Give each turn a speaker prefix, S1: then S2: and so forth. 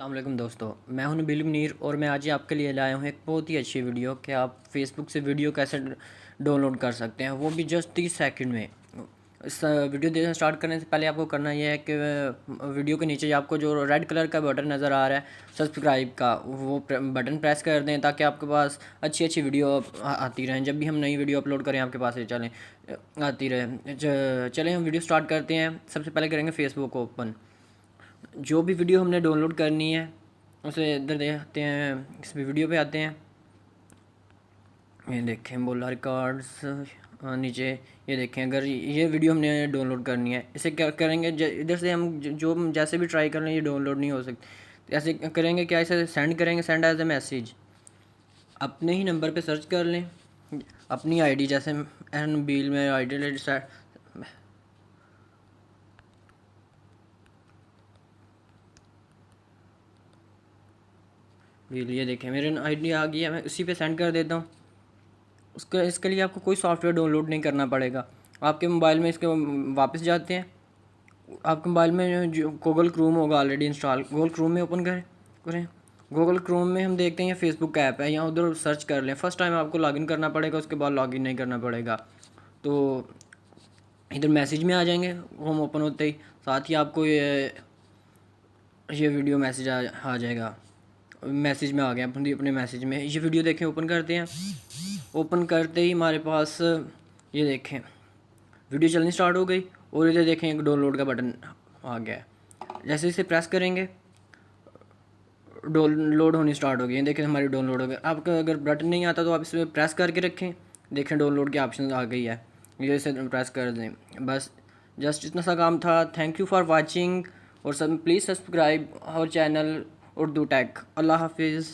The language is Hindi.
S1: अस्सलामुअलैकुम दोस्तों, मैं हूं नबील मुनीर और मैं आज ही आपके लिए लाया हूं एक बहुत ही अच्छी वीडियो कि आप फेसबुक से वीडियो कैसे डाउनलोड कर सकते हैं, वो भी जस्ट 30 सेकंड में। इस वीडियो देखना स्टार्ट करने से पहले आपको करना यह है कि वीडियो के नीचे आपको जो रेड कलर का बटन नज़र आ रहा है सब्सक्राइब का, वो बटन प्रेस कर दें ताकि आपके पास अच्छी अच्छी वीडियो आती रहें। जब भी हम नई वीडियो अपलोड करें आपके पास ये आती रहे। चलें हम वीडियो स्टार्ट करते हैं। सबसे पहले करेंगे फेसबुक ओपन। जो भी वीडियो हमने डाउनलोड करनी है उसे इधर देखते हैं, इस वीडियो पे आते हैं। ये देखें बोला रिकॉर्ड्स, नीचे ये देखें। अगर ये वीडियो हमने डाउनलोड करनी है, इसे क्या करेंगे, इधर से हम जो जैसे भी ट्राई कर लें ये डाउनलोड नहीं हो सकती। ऐसे करेंगे क्या, इसे सेंड करेंगे, सेंड एज ए मैसेज। अपने ही नंबर पे सर्च कर लें अपनी आईडी, जैसे एन बील में आईडी बिल, ये देखें मेरे आईडी आ गई है। मैं उसी पे सेंड कर देता हूँ। इसके लिए आपको कोई सॉफ्टवेयर डाउनलोड नहीं करना पड़ेगा। आपके मोबाइल में इसके वापस जाते हैं। आपके मोबाइल में जो गूगल क्रोम होगा ऑलरेडी इंस्टॉल, गूगल क्रोम में ओपन करें। गूगल क्रोम में हम देखते हैं ये फेसबुक का ऐप है, यहाँ उधर सर्च कर लें। फर्स्ट टाइम आपको लॉगिन करना पड़ेगा, उसके बाद लॉगिन नहीं करना पड़ेगा। तो इधर मैसेज में आ जाएंगे होम ओपन होते ही, साथ ही आपको ये वीडियो मैसेज आ जाएगा। मैसेज में आ गया अपने मैसेज में। ये वीडियो देखें, ओपन करते हैं। ओपन करते ही हमारे पास ये देखें वीडियो चलनी स्टार्ट हो गई और इधर देखें एक डाउनलोड का बटन आ गया है। जैसे इसे प्रेस करेंगे डाउनलोड होनी स्टार्ट हो गई। देखें हमारी डाउनलोड हो गई। आपका अगर बटन नहीं आता तो आप इसे प्रेस करके रखें, देखें डाउनलोड की ऑप्शन आ गई है। ये इसे प्रेस कर दें। बस जस्ट इतना सा काम था। थैंक यू फॉर वॉचिंग और सब please subscribe our channel Urdu tech. Allah हाफिज़।